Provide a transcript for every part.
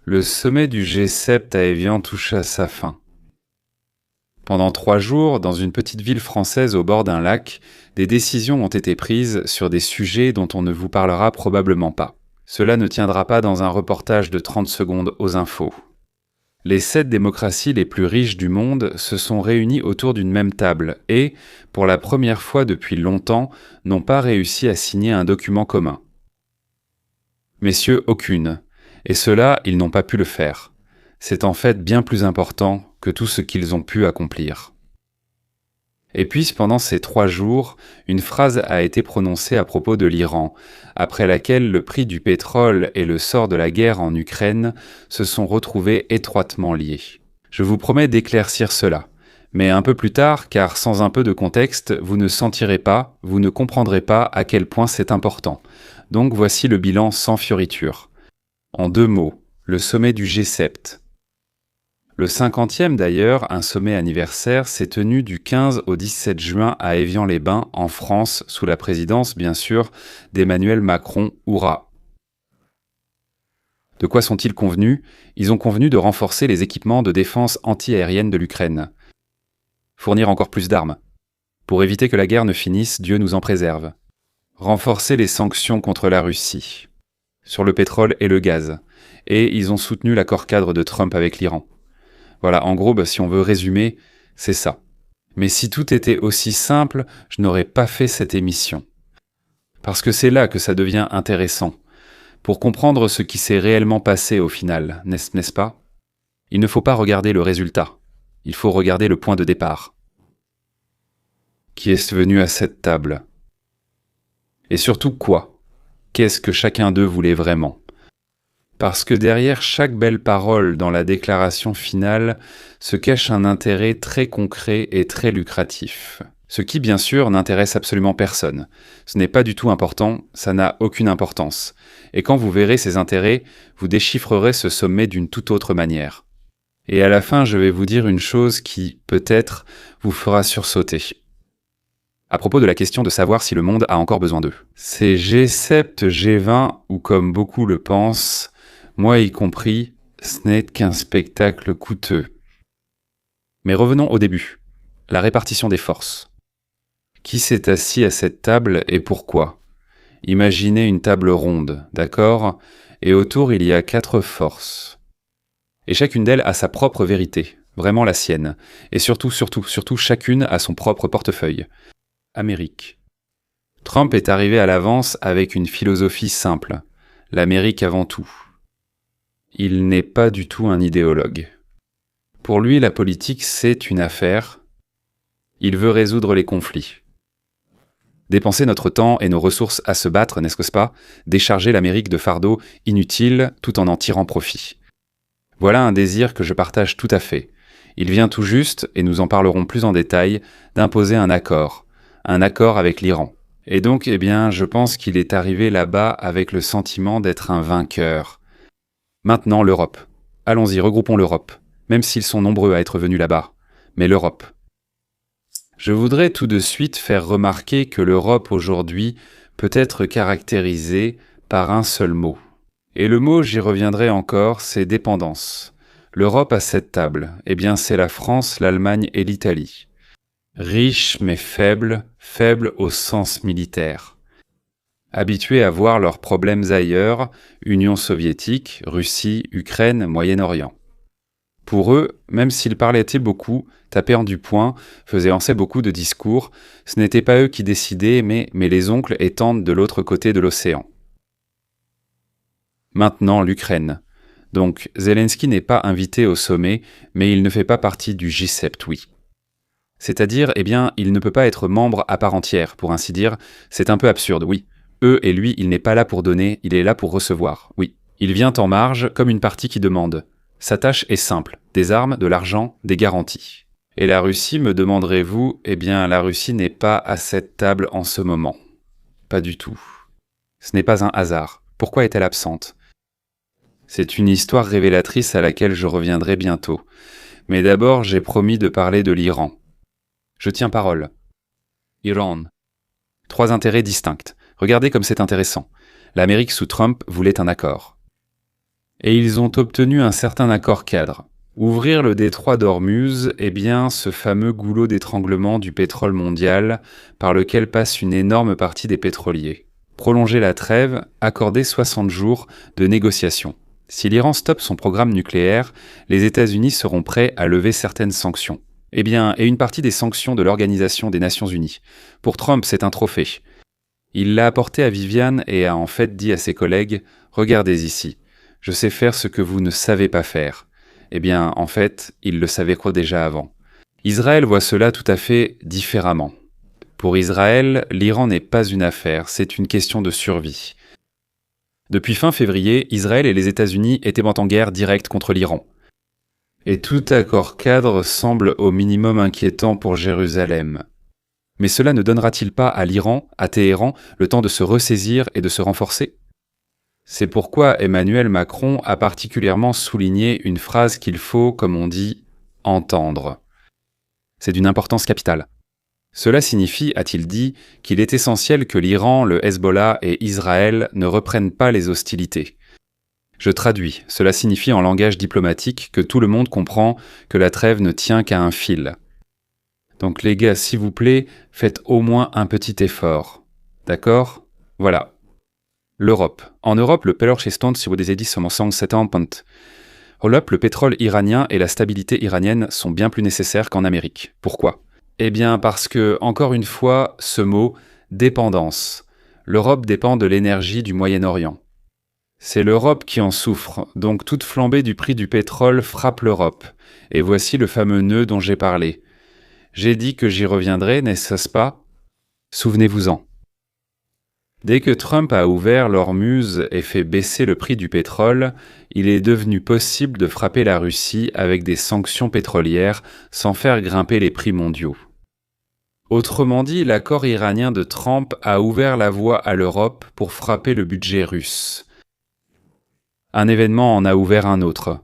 Le sommet du G7 à Évian touche à sa fin. Pendant 3 jours, dans une petite ville française au bord d'un lac, des décisions ont été prises sur des sujets dont on ne vous parlera probablement pas. Cela ne tiendra pas dans un reportage de 30 secondes aux infos. Les 7 démocraties les plus riches du monde se sont réunies autour d'une même table et, pour la première fois depuis longtemps, n'ont pas réussi à signer un document commun. Messieurs, aucune. Et cela, ils n'ont pas pu le faire. C'est en fait bien plus important que tout ce qu'ils ont pu accomplir. Et puis, pendant ces 3 jours, une phrase a été prononcée à propos de l'Iran, après laquelle le prix du pétrole et le sort de la guerre en Ukraine se sont retrouvés étroitement liés. Je vous promets d'éclaircir cela, mais un peu plus tard, car sans un peu de contexte, vous ne sentirez pas, vous ne comprendrez pas à quel point c'est important. Donc voici le bilan sans fioriture. En 2 mots, le sommet du G7. Le 50e d'ailleurs, un sommet anniversaire, s'est tenu du 15 au 17 juin à Évian-les-Bains, en France, sous la présidence, bien sûr, d'Emmanuel Macron, Hourra. De quoi sont-ils convenus ? Ils ont convenu de renforcer les équipements de défense anti-aérienne de l'Ukraine. Fournir encore plus d'armes. Pour éviter que la guerre ne finisse, Dieu nous en préserve. Renforcer les sanctions contre la Russie. Sur le pétrole et le gaz. Et ils ont soutenu l'accord-cadre de Trump avec l'Iran. Voilà, en gros, si on veut résumer, c'est ça. Mais si tout était aussi simple, je n'aurais pas fait cette émission. Parce que c'est là que ça devient intéressant. Pour comprendre ce qui s'est réellement passé au final, n'est-ce pas ? Il ne faut pas regarder le résultat. Il faut regarder le point de départ. Qui est venu à cette table ? Et surtout quoi ? Qu'est-ce que chacun d'eux voulait vraiment ? Parce que derrière chaque belle parole dans la déclaration finale se cache un intérêt très concret et très lucratif. Ce qui, bien sûr, n'intéresse absolument personne. Ce n'est pas du tout important, ça n'a aucune importance. Et quand vous verrez ces intérêts, vous déchiffrerez ce sommet d'une toute autre manière. Et à la fin, je vais vous dire une chose qui, peut-être, vous fera sursauter. À propos de la question de savoir si le monde a encore besoin d'eux. Ces G7, G20, ou comme beaucoup le pensent, moi y compris, ce n'est qu'un spectacle coûteux. Mais revenons au début, la répartition des forces. Qui s'est assis à cette table et pourquoi ? Imaginez une table ronde, d'accord ? Et autour il y a 4 forces. Et chacune d'elles a sa propre vérité, vraiment la sienne. Et surtout, chacune a son propre portefeuille. Amérique. Trump est arrivé à l'avance avec une philosophie simple. L'Amérique avant tout. Il n'est pas du tout un idéologue. Pour lui, la politique, c'est une affaire. Il veut résoudre les conflits. Dépenser notre temps et nos ressources à se battre, n'est-ce pas ? Décharger l'Amérique de fardeaux inutiles tout en tirant profit. Voilà un désir que je partage tout à fait. Il vient tout juste, et nous en parlerons plus en détail, d'imposer un accord avec l'Iran. Et donc, je pense qu'il est arrivé là-bas avec le sentiment d'être un vainqueur. Maintenant, l'Europe. Allons-y, regroupons l'Europe, même s'ils sont nombreux à être venus là-bas. Mais l'Europe. Je voudrais tout de suite faire remarquer que l'Europe aujourd'hui peut être caractérisée par un seul mot. Et le mot, j'y reviendrai encore, c'est dépendance. L'Europe à cette table, c'est la France, l'Allemagne et l'Italie. Riches mais faibles au sens militaire. Habitués à voir leurs problèmes ailleurs, Union soviétique, Russie, Ukraine, Moyen-Orient. Pour eux, même s'ils parlaient beaucoup, tapaient du poing, faisaient beaucoup de discours, ce n'était pas eux qui décidaient, mais les oncles et tantes de l'autre côté de l'océan. Maintenant, l'Ukraine. Donc, Zelensky n'est pas invité au sommet, mais il ne fait pas partie du G7, oui. C'est-à-dire, il ne peut pas être membre à part entière, pour ainsi dire, c'est un peu absurde, oui. Eux et lui, il n'est pas là pour donner, il est là pour recevoir, oui. Il vient en marge, comme une partie qui demande. Sa tâche est simple, des armes, de l'argent, des garanties. Et la Russie, me demanderez-vous, la Russie n'est pas à cette table en ce moment. Pas du tout. Ce n'est pas un hasard. Pourquoi est-elle absente ? C'est une histoire révélatrice à laquelle je reviendrai bientôt. Mais d'abord, j'ai promis de parler de l'Iran. Je tiens parole. Iran. 3 intérêts distincts. Regardez comme c'est intéressant. L'Amérique sous Trump voulait un accord. Et ils ont obtenu un certain accord cadre. Ouvrir le détroit d'Ormuz, ce fameux goulot d'étranglement du pétrole mondial par lequel passe une énorme partie des pétroliers. Prolonger la trêve, accorder 60 jours de négociations. Si l'Iran stoppe son programme nucléaire, les États-Unis seront prêts à lever certaines sanctions. Et une partie des sanctions de l'Organisation des Nations Unies. Pour Trump, c'est un trophée. Il l'a apporté à Viviane et a en fait dit à ses collègues « Regardez ici, je sais faire ce que vous ne savez pas faire ». En fait, il le savait déjà avant. Israël voit cela tout à fait différemment. Pour Israël, l'Iran n'est pas une affaire, c'est une question de survie. Depuis fin février, Israël et les États-Unis étaient en guerre directe contre l'Iran. Et tout accord cadre semble au minimum inquiétant pour Jérusalem. Mais cela ne donnera-t-il pas à l'Iran, à Téhéran, le temps de se ressaisir et de se renforcer ? C'est pourquoi Emmanuel Macron a particulièrement souligné une phrase qu'il faut, comme on dit, entendre. C'est d'une importance capitale. Cela signifie, a-t-il dit, qu'il est essentiel que l'Iran, le Hezbollah et Israël ne reprennent pas les hostilités. Je traduis, cela signifie en langage diplomatique que tout le monde comprend que la trêve ne tient qu'à un fil. Donc les gars, s'il vous plaît, faites au moins un petit effort. D'accord ? Voilà. L'Europe. En Europe, le pelorchiston si vous des som en septembre. Europe, le pétrole iranien et la stabilité iranienne sont bien plus nécessaires qu'en Amérique. Pourquoi ? Parce que, encore une fois, ce mot « dépendance ». L'Europe dépend de l'énergie du Moyen-Orient. C'est l'Europe qui en souffre, donc toute flambée du prix du pétrole frappe l'Europe. Et voici le fameux nœud dont j'ai parlé. J'ai dit que j'y reviendrai, n'est-ce pas ? Souvenez-vous-en. Dès que Trump a ouvert l'Ormuz et fait baisser le prix du pétrole, il est devenu possible de frapper la Russie avec des sanctions pétrolières sans faire grimper les prix mondiaux. Autrement dit, l'accord iranien de Trump a ouvert la voie à l'Europe pour frapper le budget russe. Un événement en a ouvert un autre.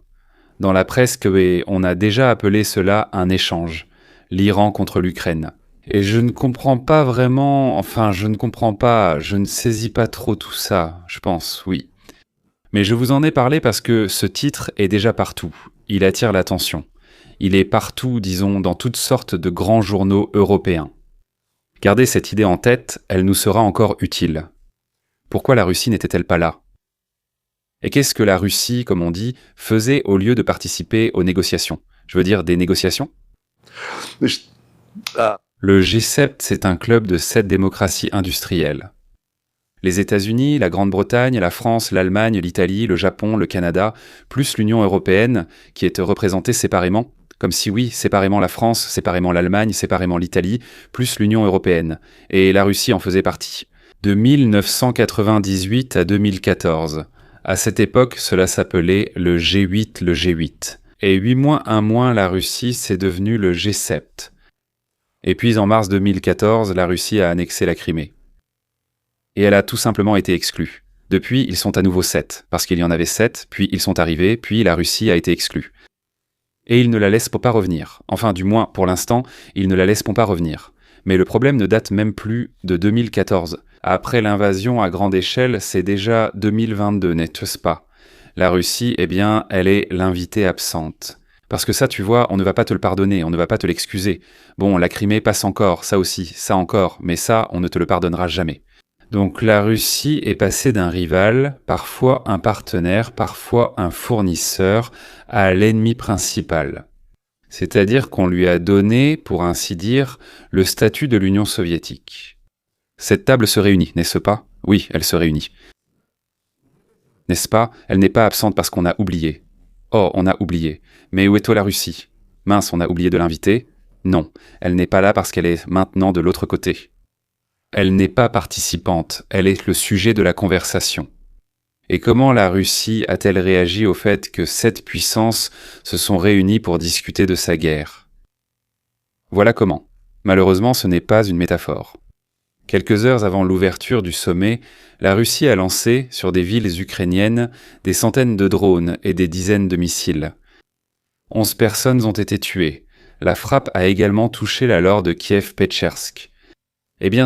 Dans la presse, on a déjà appelé cela un échange, l'Iran contre l'Ukraine. Et je ne comprends pas vraiment, je ne saisis pas trop tout ça, je pense, oui. Mais je vous en ai parlé parce que ce titre est déjà partout, il attire l'attention. Il est partout, disons, dans toutes sortes de grands journaux européens. Gardez cette idée en tête, elle nous sera encore utile. Pourquoi la Russie n'était-elle pas là ? Et qu'est-ce que la Russie, comme on dit, faisait au lieu de participer aux négociations ? Je veux dire des négociations ? Le G7, c'est un club de 7 démocraties industrielles. Les États-Unis, la Grande-Bretagne, la France, l'Allemagne, l'Italie, le Japon, le Canada, plus l'Union européenne, qui est représentée séparément, comme si oui, séparément la France, séparément l'Allemagne, séparément l'Italie, plus l'Union européenne. Et la Russie en faisait partie. De 1998 à 2014. À cette époque, cela s'appelait le G8, le G8. Et 8 mois, 1 mois, la Russie, c'est devenu le G7. Et puis en mars 2014, la Russie a annexé la Crimée. Et elle a tout simplement été exclue. Depuis, ils sont à nouveau 7, parce qu'il y en avait 7, puis ils sont arrivés, puis la Russie a été exclue. Et ils ne la laissent pas revenir. Enfin, du moins, pour l'instant, ils ne la laissent pas revenir. Mais le problème ne date même plus de 2014. Après l'invasion à grande échelle, c'est déjà 2022, n'est-ce pas ? La Russie, elle est l'invitée absente. Parce que ça, tu vois, on ne va pas te le pardonner, on ne va pas te l'excuser. Bon, la Crimée passe encore, ça aussi, ça encore, mais ça, on ne te le pardonnera jamais. Donc la Russie est passée d'un rival, parfois un partenaire, parfois un fournisseur, à l'ennemi principal. C'est-à-dire qu'on lui a donné, pour ainsi dire, le statut de l'Union soviétique. Cette table se réunit, n'est-ce pas ? Oui, elle se réunit. N'est-ce pas ? Elle n'est pas absente parce qu'on a oublié. Oh, on a oublié. Mais où est la Russie ? Mince, on a oublié de l'inviter ? Non, elle n'est pas là parce qu'elle est maintenant de l'autre côté. Elle n'est pas participante, elle est le sujet de la conversation. Et comment la Russie a-t-elle réagi au fait que 7 puissances se sont réunies pour discuter de sa guerre ? Voilà comment. Malheureusement, ce n'est pas une métaphore. Quelques heures avant l'ouverture du sommet, la Russie a lancé, sur des villes ukrainiennes, des centaines de drones et des dizaines de missiles. 11 personnes ont été tuées. La frappe a également touché la laure de Kiev-Petchersk.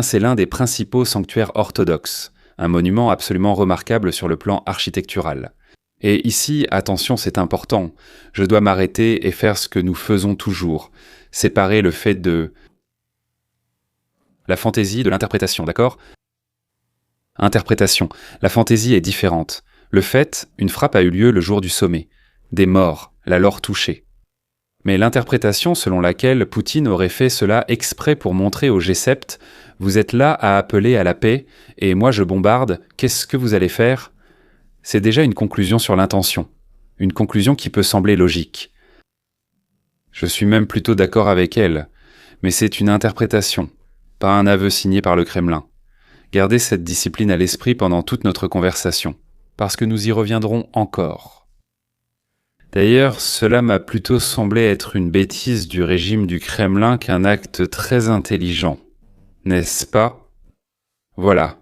C'est l'un des principaux sanctuaires orthodoxes, un monument absolument remarquable sur le plan architectural. Et ici, attention, c'est important. Je dois m'arrêter et faire ce que nous faisons toujours. Séparer le fait de la fantaisie de l'interprétation, d'accord ? Interprétation. La fantaisie est différente. Le fait, une frappe a eu lieu le jour du sommet. Des morts, la lore touchée. Mais l'interprétation selon laquelle Poutine aurait fait cela exprès pour montrer au G7 « Vous êtes là à appeler à la paix, et moi je bombarde, qu'est-ce que vous allez faire ?» C'est déjà une conclusion sur l'intention. Une conclusion qui peut sembler logique. Je suis même plutôt d'accord avec elle, mais c'est une interprétation, pas un aveu signé par le Kremlin. Gardez cette discipline à l'esprit pendant toute notre conversation, parce que nous y reviendrons encore. D'ailleurs, cela m'a plutôt semblé être une bêtise du régime du Kremlin qu'un acte très intelligent. N'est-ce pas ? Voilà.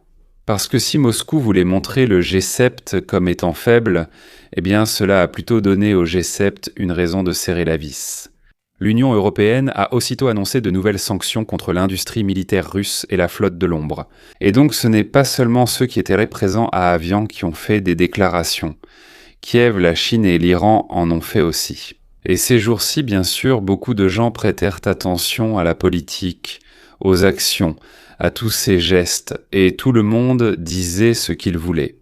Parce que si Moscou voulait montrer le G7 comme étant faible, eh bien cela a plutôt donné au G7 une raison de serrer la vis. L'Union européenne a aussitôt annoncé de nouvelles sanctions contre l'industrie militaire russe et la flotte de l'ombre. Et donc ce n'est pas seulement ceux qui étaient présents à Avian qui ont fait des déclarations. Kiev, la Chine et l'Iran en ont fait aussi. Et ces jours-ci, bien sûr, beaucoup de gens prêtèrent attention à la politique, aux actions, à tous ces gestes, et tout le monde disait ce qu'il voulait.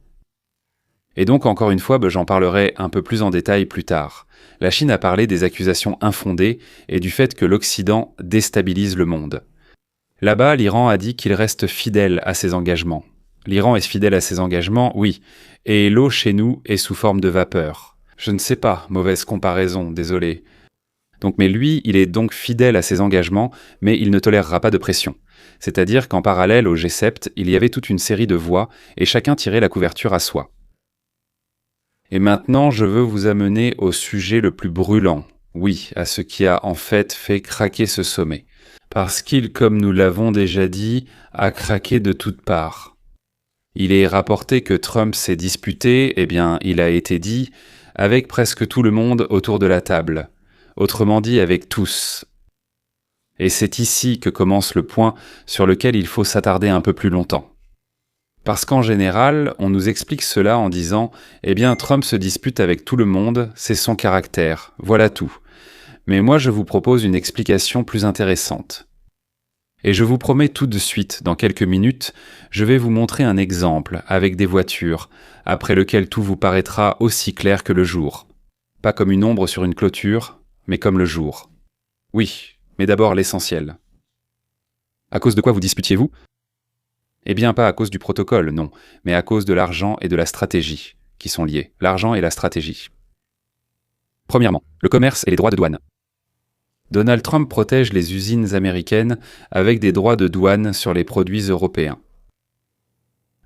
Et donc, encore une fois, j'en parlerai un peu plus en détail plus tard. La Chine a parlé des accusations infondées et du fait que l'Occident déstabilise le monde. Là-bas, l'Iran a dit qu'il reste fidèle à ses engagements. L'Iran est fidèle à ses engagements, oui, et l'eau chez nous est sous forme de vapeur. Je ne sais pas, mauvaise comparaison, désolé. Mais lui, il est donc fidèle à ses engagements, mais il ne tolérera pas de pression. C'est-à-dire qu'en parallèle au G7, il y avait toute une série de voix, et chacun tirait la couverture à soi. Et maintenant, je veux vous amener au sujet le plus brûlant, oui, à ce qui a en fait craquer ce sommet. Parce qu'il, comme nous l'avons déjà dit, a craqué de toutes parts. Il est rapporté que Trump s'est disputé, il a été dit, avec presque tout le monde autour de la table. Autrement dit, avec tous. Et c'est ici que commence le point sur lequel il faut s'attarder un peu plus longtemps. Parce qu'en général, on nous explique cela en disant « Trump se dispute avec tout le monde, c'est son caractère, voilà tout. » Mais moi, je vous propose une explication plus intéressante. Et je vous promets tout de suite, dans quelques minutes, je vais vous montrer un exemple avec des voitures, après lequel tout vous paraîtra aussi clair que le jour. Pas comme une ombre sur une clôture, mais comme le jour. Oui, mais d'abord l'essentiel. À cause de quoi vous disputiez-vous ? Pas à cause du protocole, non, mais à cause de l'argent et de la stratégie, qui sont liés. L'argent et la stratégie. Premièrement, le commerce et les droits de douane. Donald Trump protège les usines américaines avec des droits de douane sur les produits européens.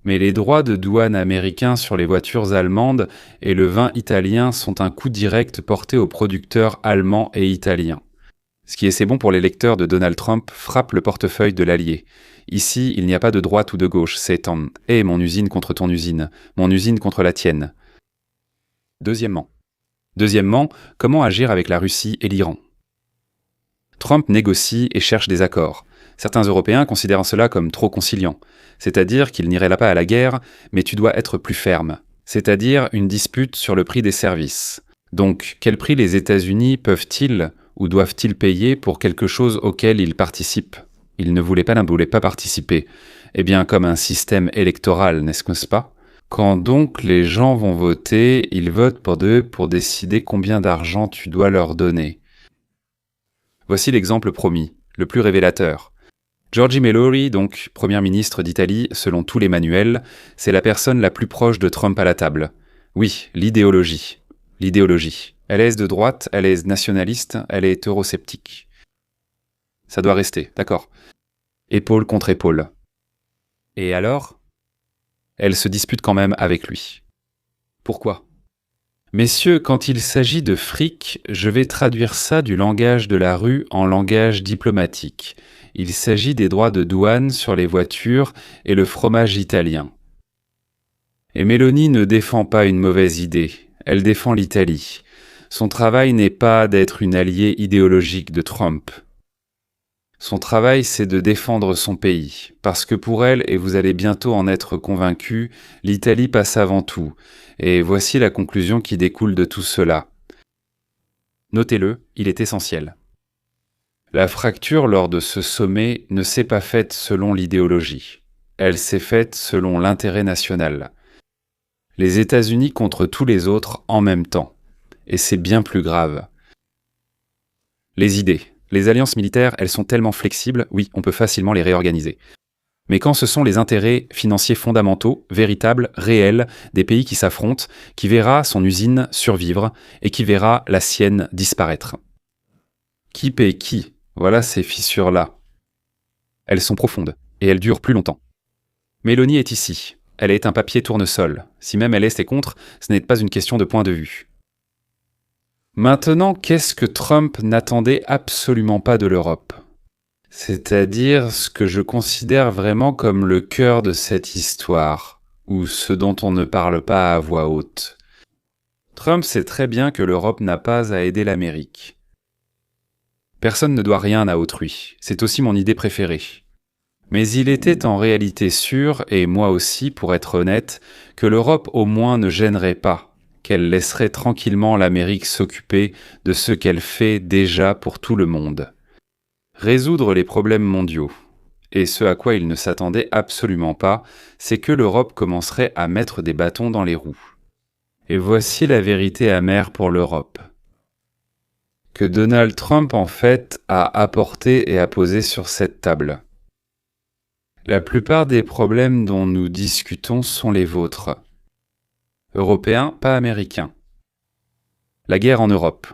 Mais les droits de douane américains sur les voitures allemandes et le vin italien sont un coup direct porté aux producteurs allemands et italiens. Ce qui est c'est bon pour les lecteurs de Donald Trump frappe le portefeuille de l'allié. Ici, il n'y a pas de droite ou de gauche, c'est en « et mon usine contre ton usine, mon usine contre la tienne ». Deuxièmement, comment agir avec la Russie et l'Iran ? Trump négocie et cherche des accords. Certains Européens considèrent cela comme trop conciliant, c'est-à-dire qu'il n'irait là pas à la guerre, mais tu dois être plus ferme, c'est-à-dire une dispute sur le prix des services. Donc, quel prix les États-Unis peuvent-ils ou doivent-ils payer pour quelque chose auquel ils participent ? Ils ne voulaient pas participer. Comme un système électoral, n'est-ce pas ? Quand donc les gens vont voter, ils votent pour décider combien d'argent tu dois leur donner. Voici l'exemple promis, le plus révélateur. Giorgia Meloni, donc Premier ministre d'Italie, selon tous les manuels, c'est la personne la plus proche de Trump à la table. Oui, l'idéologie. Elle est de droite, elle est nationaliste, elle est eurosceptique. Ça doit rester, d'accord. Épaule contre épaule. Et alors ? Elle se dispute quand même avec lui. Pourquoi ? Messieurs, quand il s'agit de fric, je vais traduire ça du langage de la rue en langage diplomatique. Il s'agit des droits de douane sur les voitures et le fromage italien. Et Meloni ne défend pas une mauvaise idée, elle défend l'Italie. Son travail n'est pas d'être une alliée idéologique de Trump. Son travail, c'est de défendre son pays, parce que pour elle, et vous allez bientôt en être convaincu, l'Italie passe avant tout. Et voici la conclusion qui découle de tout cela. Notez-le, il est essentiel. La fracture lors de ce sommet ne s'est pas faite selon l'idéologie. Elle s'est faite selon l'intérêt national. Les États-Unis contre tous les autres en même temps. Et c'est bien plus grave. Les idées. Les alliances militaires, elles sont tellement flexibles, oui, on peut facilement les réorganiser. Mais quand ce sont les intérêts financiers fondamentaux, véritables, réels, des pays qui s'affrontent, qui verra son usine survivre et qui verra la sienne disparaître. Qui paie qui? Voilà ces fissures-là. Elles sont profondes et elles durent plus longtemps. Mélanie est ici. Elle est un papier tournesol. Si même elle est ses contre, ce n'est pas une question de point de vue. Maintenant, qu'est-ce que Trump n'attendait absolument pas de l'Europe? C'est-à-dire ce que je considère vraiment comme le cœur de cette histoire, ou ce dont on ne parle pas à voix haute. Trump sait très bien que l'Europe n'a pas à aider l'Amérique. Personne ne doit rien à autrui, c'est aussi mon idée préférée. Mais il était en réalité sûr, et moi aussi pour être honnête, que l'Europe au moins ne gênerait pas, qu'elle laisserait tranquillement l'Amérique s'occuper de ce qu'elle fait déjà pour tout le monde. Résoudre les problèmes mondiaux. Et ce à quoi il ne s'attendait absolument pas, c'est que l'Europe commencerait à mettre des bâtons dans les roues. Et voici la vérité amère pour l'Europe. Que Donald Trump, en fait, a apporté et a posé sur cette table. La plupart des problèmes dont nous discutons sont les vôtres. Européens, pas américains. La guerre en Europe.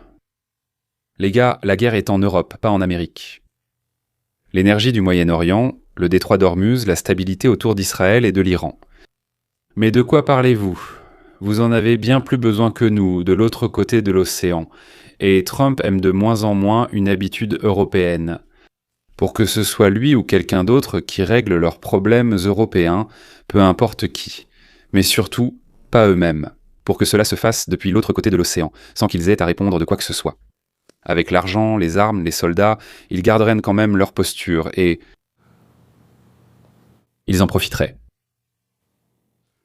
Les gars, la guerre est en Europe, pas en Amérique. L'énergie du Moyen-Orient, le détroit d'Ormuz, la stabilité autour d'Israël et de l'Iran. Mais de quoi parlez-vous? Vous en avez bien plus besoin que nous, de l'autre côté de l'océan. Et Trump aime de moins en moins une habitude européenne. Pour que ce soit lui ou quelqu'un d'autre qui règle leurs problèmes européens, peu importe qui. Mais surtout, pas eux-mêmes, pour que cela se fasse depuis l'autre côté de l'océan, sans qu'ils aient à répondre de quoi que ce soit. Avec l'argent, les armes, les soldats, ils garderaient quand même leur posture, et ils en profiteraient.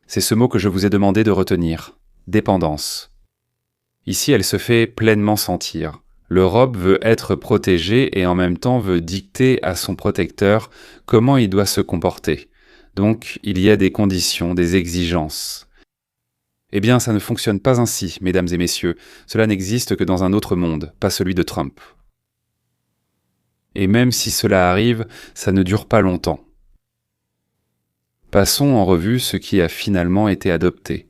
C'est ce mot que je vous ai demandé de retenir. Dépendance. Ici, elle se fait pleinement sentir. L'Europe veut être protégée et en même temps veut dicter à son protecteur comment il doit se comporter. Donc, il y a des conditions, des exigences. Eh bien, ça ne fonctionne pas ainsi, mesdames et messieurs. Cela n'existe que dans un autre monde, pas celui de Trump. Et même si cela arrive, ça ne dure pas longtemps. Passons en revue ce qui a finalement été adopté.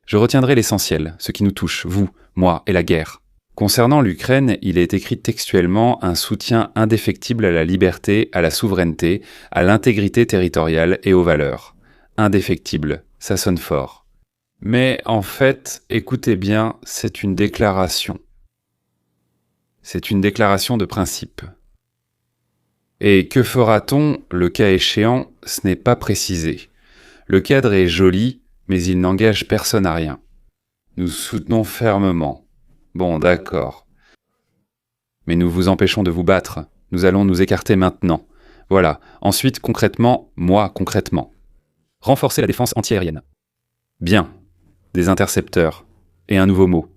Je retiendrai l'essentiel, ce qui nous touche, vous, moi et la guerre. Concernant l'Ukraine, il est écrit textuellement un soutien indéfectible à la liberté, à la souveraineté, à l'intégrité territoriale et aux valeurs. Indéfectible, ça sonne fort. Mais en fait, écoutez bien, c'est une déclaration. C'est une déclaration de principe. Et que fera-t-on, le cas échéant, ce n'est pas précisé. Le cadre est joli, mais il n'engage personne à rien. Nous soutenons fermement. Bon, d'accord. Mais nous vous empêchons de vous battre. Nous allons nous écarter maintenant. Voilà. Ensuite, concrètement, moi, concrètement. Renforcer la défense antiaérienne. Bien. Des intercepteurs. Et un nouveau mot.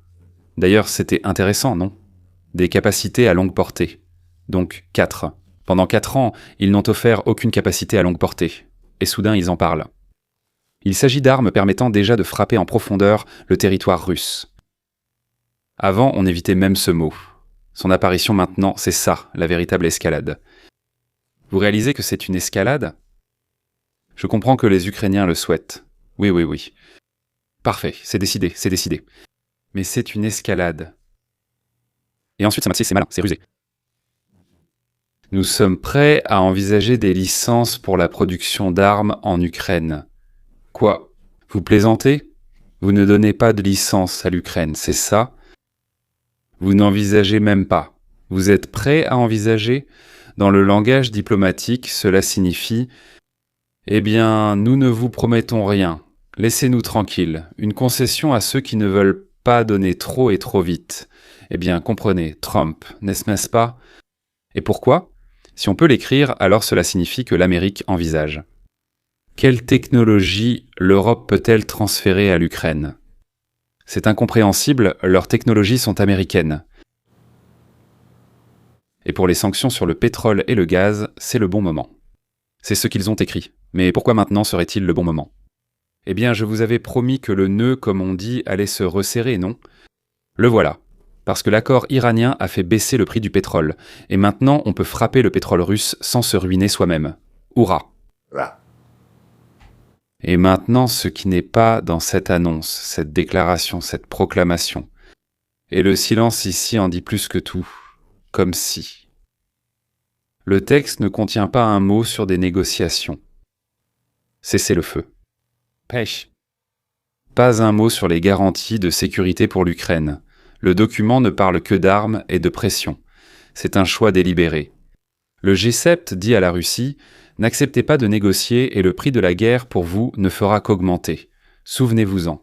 D'ailleurs, c'était intéressant, non? Des capacités à longue portée. Donc 4. Pendant 4 ans, ils n'ont offert aucune capacité à longue portée. Et soudain, ils en parlent. Il s'agit d'armes permettant déjà de frapper en profondeur le territoire russe. Avant, on évitait même ce mot. Son apparition maintenant, c'est ça, la véritable escalade. Vous réalisez que c'est une escalade? Je comprends que les Ukrainiens le souhaitent. Oui. Parfait, c'est décidé. Mais c'est une escalade. Et ensuite, c'est malin, c'est rusé. Nous sommes prêts à envisager des licences pour la production d'armes en Ukraine. Quoi? Vous plaisantez? Vous ne donnez pas de licence à l'Ukraine, c'est ça? Vous n'envisagez même pas. Vous êtes prêt à envisager? Dans le langage diplomatique, cela signifie « Eh bien, nous ne vous promettons rien. Laissez-nous tranquilles. Une concession à ceux qui ne veulent pas donner trop et trop vite. Eh bien, comprenez, Trump, n'est-ce pas? Et pourquoi? Si on peut l'écrire, alors cela signifie que l'Amérique envisage. Quelle technologie l'Europe peut-elle transférer à l'Ukraine ? C'est incompréhensible, leurs technologies sont américaines. Et pour les sanctions sur le pétrole et le gaz, c'est le bon moment. C'est ce qu'ils ont écrit. Mais pourquoi maintenant serait-il le bon moment ? Eh bien, je vous avais promis que le nœud, comme on dit, allait se resserrer, non ? Le voilà. Parce que l'accord iranien a fait baisser le prix du pétrole. Et maintenant, on peut frapper le pétrole russe sans se ruiner soi-même. Hourra ! Et maintenant, ce qui n'est pas dans cette annonce, cette déclaration, cette proclamation. Et le silence ici en dit plus que tout. Comme si. Le texte ne contient pas un mot sur des négociations. Cessez le feu. Pêche. Pas un mot sur les garanties de sécurité pour l'Ukraine. Le document ne parle que d'armes et de pression. C'est un choix délibéré. Le G7 dit à la Russie « N'acceptez pas de négocier et le prix de la guerre pour vous ne fera qu'augmenter. Souvenez-vous-en. »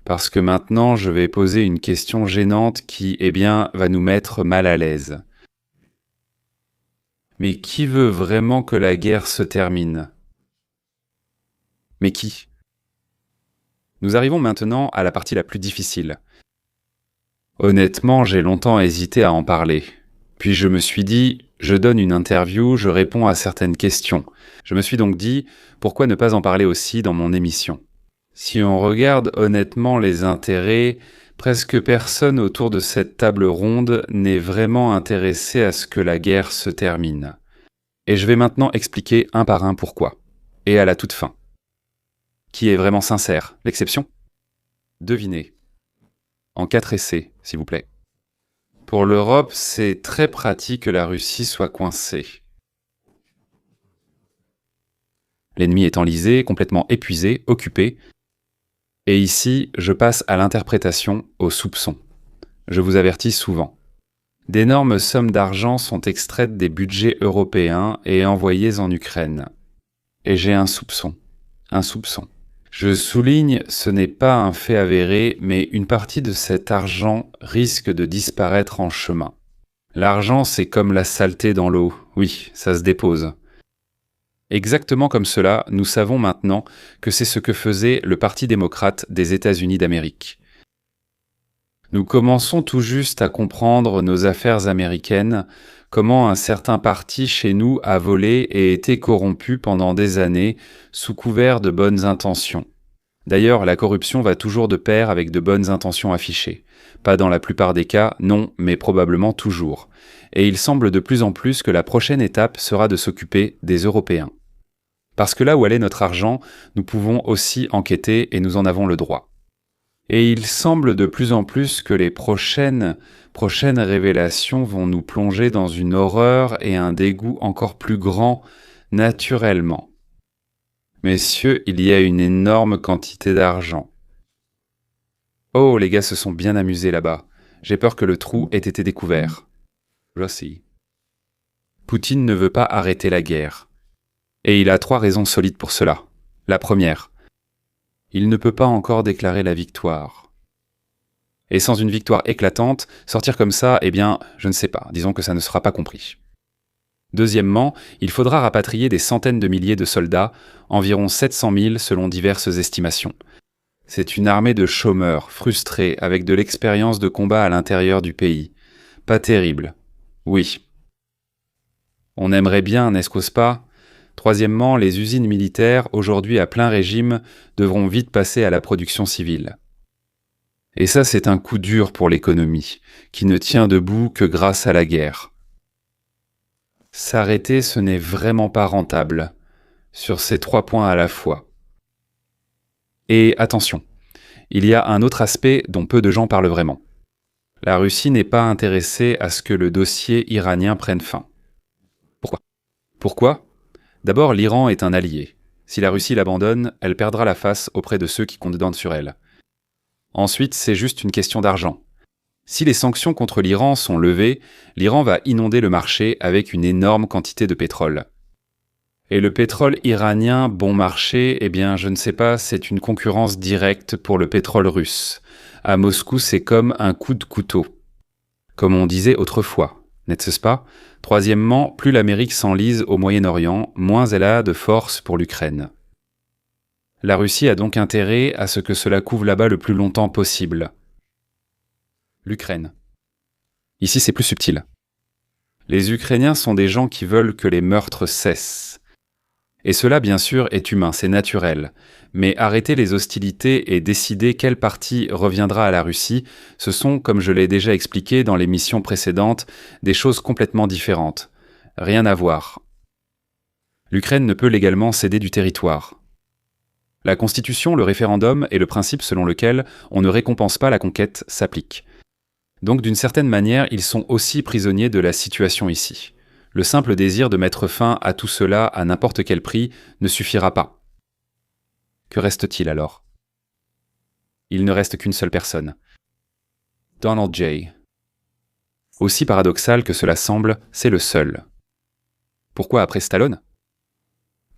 Parce que maintenant, je vais poser une question gênante qui, va nous mettre mal à l'aise. Mais qui veut vraiment que la guerre se termine ? Mais qui ? Nous arrivons maintenant à la partie la plus difficile. Honnêtement, j'ai longtemps hésité à en parler. Puis je me suis dit, je donne une interview, je réponds à certaines questions. Je me suis donc dit, pourquoi ne pas en parler aussi dans mon émission ? Si on regarde honnêtement les intérêts, presque personne autour de cette table ronde n'est vraiment intéressé à ce que la guerre se termine. Et je vais maintenant expliquer un par un pourquoi. Et à la toute fin. Qui est vraiment sincère, l'exception ? Devinez. En 4 essais, s'il vous plaît. Pour l'Europe, c'est très pratique que la Russie soit coincée. L'ennemi est enlisé, complètement épuisé, occupé. Et ici, je passe à l'interprétation, au soupçon. Je vous avertis souvent. D'énormes sommes d'argent sont extraites des budgets européens et envoyées en Ukraine. Et j'ai un soupçon. Un soupçon. Je souligne, ce n'est pas un fait avéré, mais une partie de cet argent risque de disparaître en chemin. L'argent, c'est comme la saleté dans l'eau. Oui, ça se dépose. Exactement comme cela, nous savons maintenant que c'est ce que faisait le Parti démocrate des États-Unis d'Amérique. Nous commençons tout juste à comprendre nos affaires américaines, comment un certain parti chez nous a volé et été corrompu pendant des années sous couvert de bonnes intentions. D'ailleurs, la corruption va toujours de pair avec de bonnes intentions affichées. Pas dans la plupart des cas, non, mais probablement toujours. Et il semble de plus en plus que la prochaine étape sera de s'occuper des Européens. Parce que là où allait notre argent, nous pouvons aussi enquêter et nous en avons le droit. Et il semble de plus en plus que les prochaines révélations vont nous plonger dans une horreur et un dégoût encore plus grand, naturellement. Messieurs, il y a une énorme quantité d'argent. Oh, les gars se sont bien amusés là-bas. J'ai peur que le trou ait été découvert. Rossi. Poutine ne veut pas arrêter la guerre. Et il a 3 raisons solides pour cela. La première, il ne peut pas encore déclarer la victoire. Et sans une victoire éclatante, sortir comme ça, je ne sais pas, disons que ça ne sera pas compris. Deuxièmement, il faudra rapatrier des centaines de milliers de soldats, environ 700 000 selon diverses estimations. C'est une armée de chômeurs, frustrés, avec de l'expérience de combat à l'intérieur du pays. Pas terrible. Oui. On aimerait bien, n'est-ce pas ? Troisièmement, les usines militaires, aujourd'hui à plein régime, devront vite passer à la production civile. Et ça, c'est un coup dur pour l'économie, qui ne tient debout que grâce à la guerre. S'arrêter, ce n'est vraiment pas rentable, sur ces 3 points à la fois. Et attention, il y a un autre aspect dont peu de gens parlent vraiment. La Russie n'est pas intéressée à ce que le dossier iranien prenne fin. Pourquoi ? D'abord, l'Iran est un allié. Si la Russie l'abandonne, elle perdra la face auprès de ceux qui comptent sur elle. Ensuite, c'est juste une question d'argent. Si les sanctions contre l'Iran sont levées, l'Iran va inonder le marché avec une énorme quantité de pétrole. Et le pétrole iranien bon marché, je ne sais pas, c'est une concurrence directe pour le pétrole russe. À Moscou, c'est comme un coup de couteau. Comme on disait autrefois, n'est-ce pas? Troisièmement, plus l'Amérique s'enlise au Moyen-Orient, moins elle a de force pour l'Ukraine. La Russie a donc intérêt à ce que cela couve là-bas le plus longtemps possible. L'Ukraine. Ici, c'est plus subtil. Les Ukrainiens sont des gens qui veulent que les meurtres cessent. Et cela, bien sûr, est humain, c'est naturel. Mais arrêter les hostilités et décider quelle partie reviendra à la Russie, ce sont, comme je l'ai déjà expliqué dans l'émission précédente, des choses complètement différentes. Rien à voir. L'Ukraine ne peut légalement céder du territoire. La Constitution, le référendum et le principe selon lequel on ne récompense pas la conquête s'appliquent. Donc d'une certaine manière, ils sont aussi prisonniers de la situation ici. Le simple désir de mettre fin à tout cela à n'importe quel prix ne suffira pas. Que reste-t-il alors? Il ne reste qu'une seule personne. Donald J. Aussi paradoxal que cela semble, c'est le seul. Pourquoi après Stallone?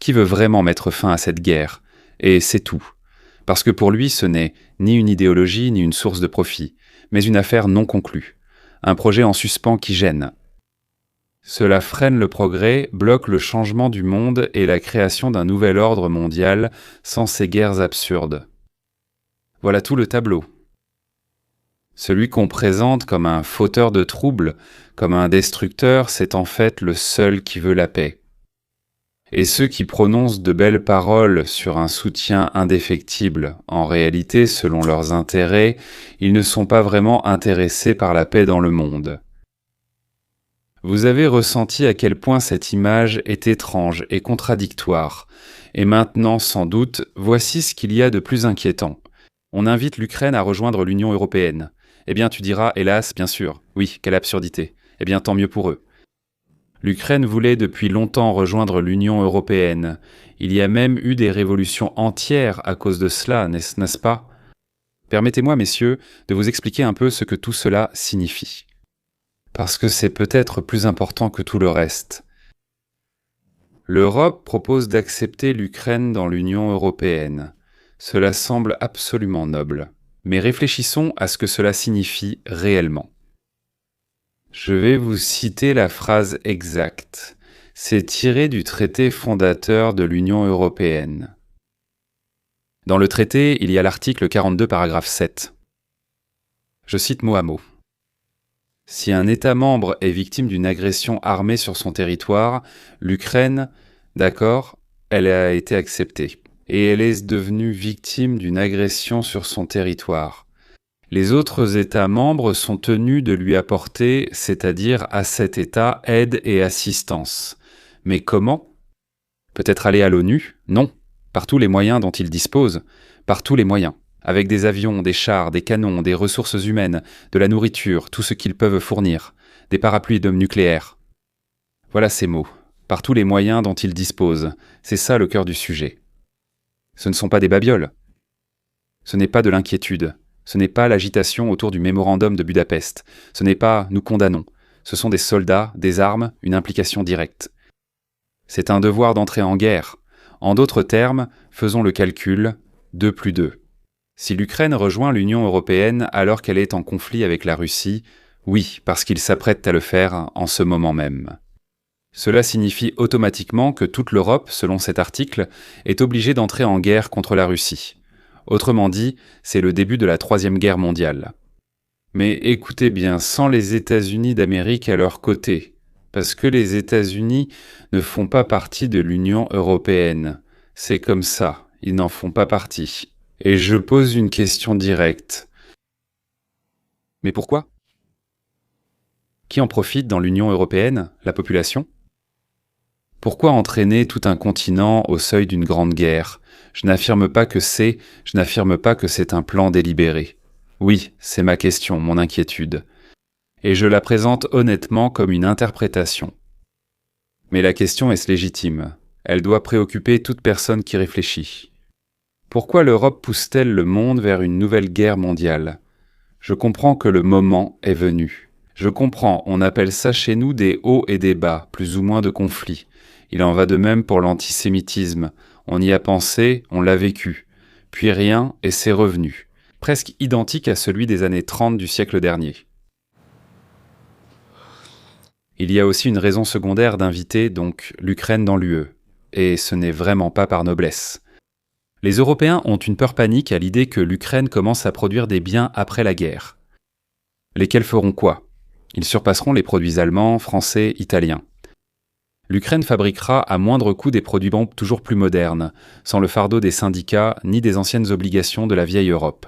Qui veut vraiment mettre fin à cette guerre? Et c'est tout. Parce que pour lui, ce n'est ni une idéologie ni une source de profit, mais une affaire non conclue. Un projet en suspens qui gêne. Cela freine le progrès, bloque le changement du monde et la création d'un nouvel ordre mondial sans ces guerres absurdes. Voilà tout le tableau. Celui qu'on présente comme un fauteur de troubles, comme un destructeur, c'est en fait le seul qui veut la paix. Et ceux qui prononcent de belles paroles sur un soutien indéfectible, en réalité, selon leurs intérêts, ils ne sont pas vraiment intéressés par la paix dans le monde. Vous avez ressenti à quel point cette image est étrange et contradictoire. Et maintenant, sans doute, voici ce qu'il y a de plus inquiétant. On invite l'Ukraine à rejoindre l'Union européenne. Eh bien, tu diras, hélas, bien sûr. Oui, quelle absurdité. Eh bien, tant mieux pour eux. L'Ukraine voulait depuis longtemps rejoindre l'Union européenne. Il y a même eu des révolutions entières à cause de cela, n'est-ce pas? Permettez-moi, messieurs, de vous expliquer un peu ce que tout cela signifie. Parce que c'est peut-être plus important que tout le reste. L'Europe propose d'accepter l'Ukraine dans l'Union européenne. Cela semble absolument noble. Mais réfléchissons à ce que cela signifie réellement. Je vais vous citer la phrase exacte. C'est tiré du traité fondateur de l'Union européenne. Dans le traité, il y a l'article 42, paragraphe 7. Je cite mot à mot. Si un État membre est victime d'une agression armée sur son territoire, l'Ukraine, d'accord, elle a été acceptée. Et elle est devenue victime d'une agression sur son territoire. Les autres États membres sont tenus de lui apporter, c'est-à-dire à cet État, aide et assistance. Mais comment? Peut-être aller à l'ONU? Non. Par tous les moyens dont ils disposent. Par tous les moyens. Avec des avions, des chars, des canons, des ressources humaines, de la nourriture, tout ce qu'ils peuvent fournir. Des parapluies d'hommes nucléaires. Voilà ces mots. Par tous les moyens dont ils disposent. C'est ça le cœur du sujet. Ce ne sont pas des babioles. Ce n'est pas de l'inquiétude. Ce n'est pas l'agitation autour du mémorandum de Budapest. Ce n'est pas « nous condamnons ». Ce sont des soldats, des armes, une implication directe. C'est un devoir d'entrer en guerre. En d'autres termes, faisons le calcul, 2 plus 2. Si l'Ukraine rejoint l'Union européenne alors qu'elle est en conflit avec la Russie, oui, parce qu'ils s'apprêtent à le faire en ce moment même. Cela signifie automatiquement que toute l'Europe, selon cet article, est obligée d'entrer en guerre contre la Russie. Autrement dit, c'est le début de la Troisième Guerre mondiale. Mais écoutez bien, sans les États-Unis d'Amérique à leur côté, parce que les États-Unis ne font pas partie de l'Union européenne. C'est comme ça, ils n'en font pas partie. Et je pose une question directe. Mais pourquoi? Qui en profite dans l'Union européenne? La population? Pourquoi entraîner tout un continent au seuil d'une grande guerre? Je n'affirme pas que c'est un plan délibéré. Oui, c'est ma question, mon inquiétude. Et je la présente honnêtement comme une interprétation. Mais la question est légitime. Elle doit préoccuper toute personne qui réfléchit. Pourquoi l'Europe pousse-t-elle le monde vers une nouvelle guerre mondiale? Je comprends que le moment est venu. Je comprends, on appelle ça chez nous des hauts et des bas, plus ou moins de conflits. Il en va de même pour l'antisémitisme. On y a pensé, on l'a vécu. Puis rien, et c'est revenu. Presque identique à celui des années 30 du siècle dernier. Il y a aussi une raison secondaire d'inviter donc l'Ukraine dans l'UE, et ce n'est vraiment pas par noblesse. Les Européens ont une peur panique à l'idée que l'Ukraine commence à produire des biens après la guerre. Lesquels feront quoi? Ils surpasseront les produits allemands, français, italiens. L'Ukraine fabriquera à moindre coût des produits bombes toujours plus modernes, sans le fardeau des syndicats ni des anciennes obligations de la vieille Europe.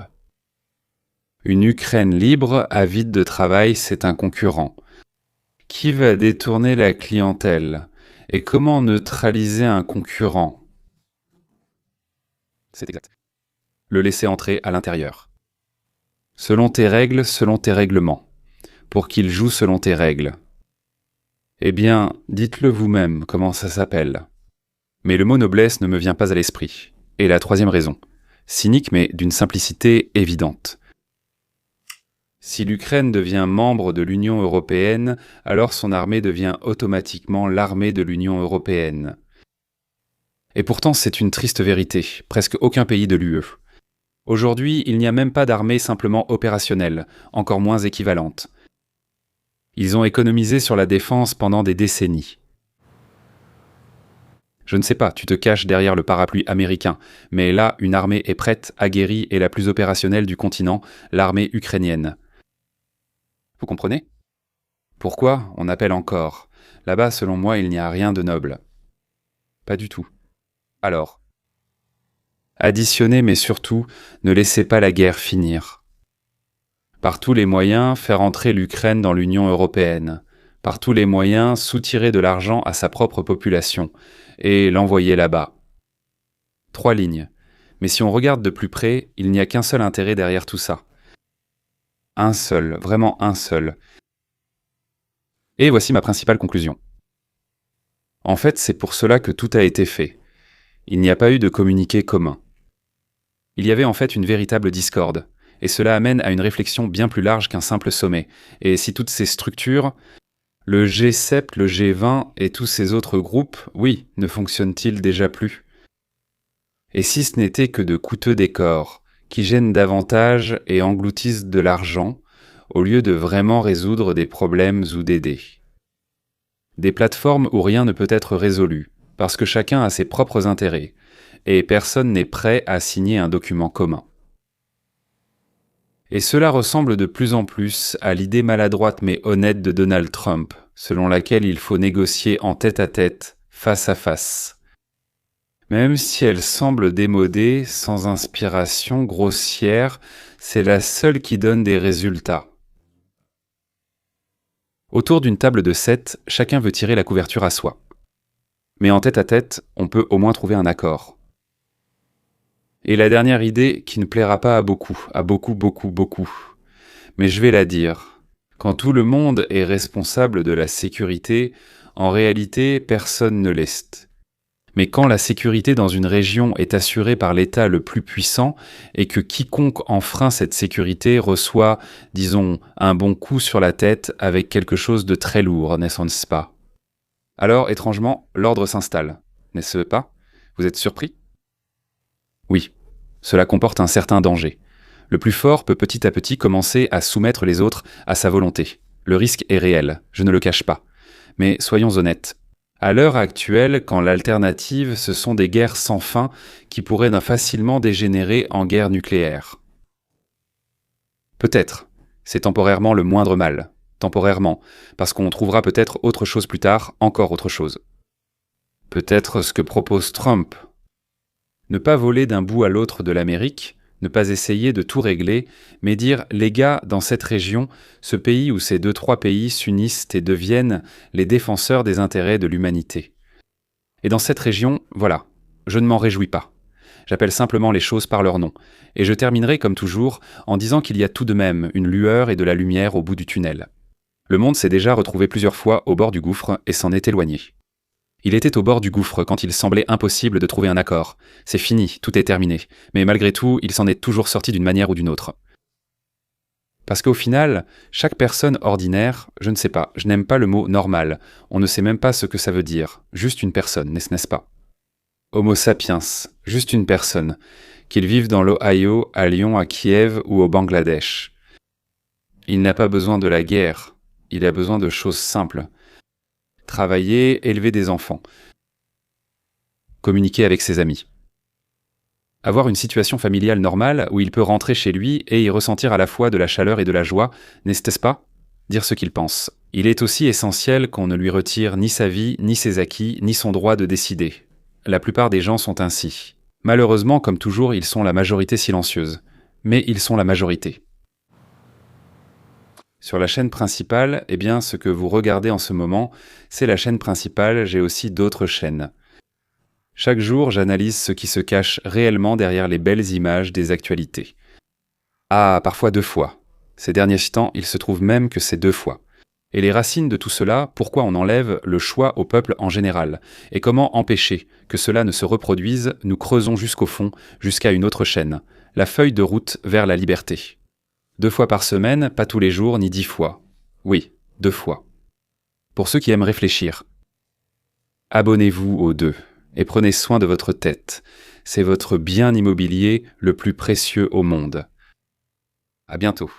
Une Ukraine libre, avide de travail, c'est un concurrent. Qui va détourner la clientèle? Et comment neutraliser un concurrent? C'est exact. Le laisser entrer à l'intérieur. Selon tes règles, selon tes règlements. Pour qu'il joue selon tes règles. Eh bien, dites-le vous-même, comment ça s'appelle. Mais le mot noblesse ne me vient pas à l'esprit. Et la troisième raison. Cynique mais d'une simplicité évidente. Si l'Ukraine devient membre de l'Union européenne, alors son armée devient automatiquement l'armée de l'Union européenne. Et pourtant, c'est une triste vérité. Presque aucun pays de l'UE. Aujourd'hui, il n'y a même pas d'armée simplement opérationnelle, encore moins équivalente. Ils ont économisé sur la défense pendant des décennies. Je ne sais pas, tu te caches derrière le parapluie américain, mais là, une armée est prête, aguerrie et la plus opérationnelle du continent, l'armée ukrainienne. Vous comprenez? Pourquoi on appelle encore? Là-bas, selon moi, il n'y a rien de noble. Pas du tout. Alors, additionnez, mais surtout, ne laissez pas la guerre finir. Par tous les moyens, faire entrer l'Ukraine dans l'Union européenne. Par tous les moyens, soutirer de l'argent à sa propre population et l'envoyer là-bas. 3 lignes. Mais si on regarde de plus près, il n'y a qu'un seul intérêt derrière tout ça. Un seul, vraiment un seul. Et voici ma principale conclusion. En fait, c'est pour cela que tout a été fait. Il n'y a pas eu de communiqué commun. Il y avait en fait une véritable discorde. Et cela amène à une réflexion bien plus large qu'un simple sommet. Et si toutes ces structures, le G7, le G20 et tous ces autres groupes, oui, ne fonctionnent-ils déjà plus? Et si ce n'était que de coûteux décors, qui gênent davantage et engloutissent de l'argent, au lieu de vraiment résoudre des problèmes ou d'aider? Des plateformes où rien ne peut être résolu, parce que chacun a ses propres intérêts, et personne n'est prêt à signer un document commun. Et cela ressemble de plus en plus à l'idée maladroite mais honnête de Donald Trump, selon laquelle il faut négocier en tête-à-tête, face à face. Même si elle semble démodée, sans inspiration, grossière, c'est la seule qui donne des résultats. Autour d'une table de 7, chacun veut tirer la couverture à soi. Mais en tête-à-tête, on peut au moins trouver un accord. Et la dernière idée qui ne plaira pas à beaucoup. Mais je vais la dire. Quand tout le monde est responsable de la sécurité, en réalité, personne ne l'est. Mais quand la sécurité dans une région est assurée par l'État le plus puissant et que quiconque enfreint cette sécurité reçoit, disons, un bon coup sur la tête avec quelque chose de très lourd, n'est-ce pas? Alors, étrangement, l'ordre s'installe, n'est-ce pas? Vous êtes surpris? Oui, cela comporte un certain danger. Le plus fort peut petit à petit commencer à soumettre les autres à sa volonté. Le risque est réel, je ne le cache pas. Mais soyons honnêtes. À l'heure actuelle, quand l'alternative, ce sont des guerres sans fin qui pourraient facilement dégénérer en guerre nucléaire. Peut-être, c'est temporairement le moindre mal. Temporairement, parce qu'on trouvera peut-être autre chose plus tard, encore autre chose. Peut-être ce que propose Trump. Ne pas voler d'un bout à l'autre de l'Amérique, ne pas essayer de tout régler, mais dire, les gars, dans cette région, ce pays où ces 2-3 pays s'unissent et deviennent les défenseurs des intérêts de l'humanité. Et dans cette région, voilà, je ne m'en réjouis pas. J'appelle simplement les choses par leur nom. Et je terminerai, comme toujours, en disant qu'il y a tout de même une lueur et de la lumière au bout du tunnel. Le monde s'est déjà retrouvé plusieurs fois au bord du gouffre et s'en est éloigné. Il était au bord du gouffre quand il semblait impossible de trouver un accord. C'est fini, tout est terminé. Mais malgré tout, il s'en est toujours sorti d'une manière ou d'une autre. Parce qu'au final, chaque personne ordinaire, je ne sais pas, je n'aime pas le mot « normal », on ne sait même pas ce que ça veut dire, juste une personne, n'est-ce pas? Homo sapiens, juste une personne, qu'il vive dans l'Ohio, à Lyon, à Kiev ou au Bangladesh. Il n'a pas besoin de la guerre, il a besoin de choses simples. travailler, élever des enfants. Communiquer avec ses amis. Avoir une situation familiale normale où il peut rentrer chez lui et y ressentir à la fois de la chaleur et de la joie, n'est-ce pas? Dire ce qu'il pense. Il est aussi essentiel qu'on ne lui retire ni sa vie, ni ses acquis, ni son droit de décider. La plupart des gens sont ainsi. Malheureusement, comme toujours, ils sont la majorité silencieuse. Mais ils sont la majorité. Sur la chaîne principale, ce que vous regardez en ce moment, c'est la chaîne principale, j'ai aussi d'autres chaînes. Chaque jour, j'analyse ce qui se cache réellement derrière les belles images des actualités. Ah, parfois 2 fois. Ces derniers temps, il se trouve même que c'est 2 fois. Et les racines de tout cela, pourquoi on enlève le choix au peuple en général, et comment empêcher que cela ne se reproduise, nous creusons jusqu'au fond, jusqu'à une autre chaîne, la feuille de route vers la liberté. 2 fois par semaine, pas tous les jours, ni 10 fois. Oui, 2 fois. Pour ceux qui aiment réfléchir. Abonnez-vous aux 2, et prenez soin de votre tête. C'est votre bien immobilier le plus précieux au monde. À bientôt.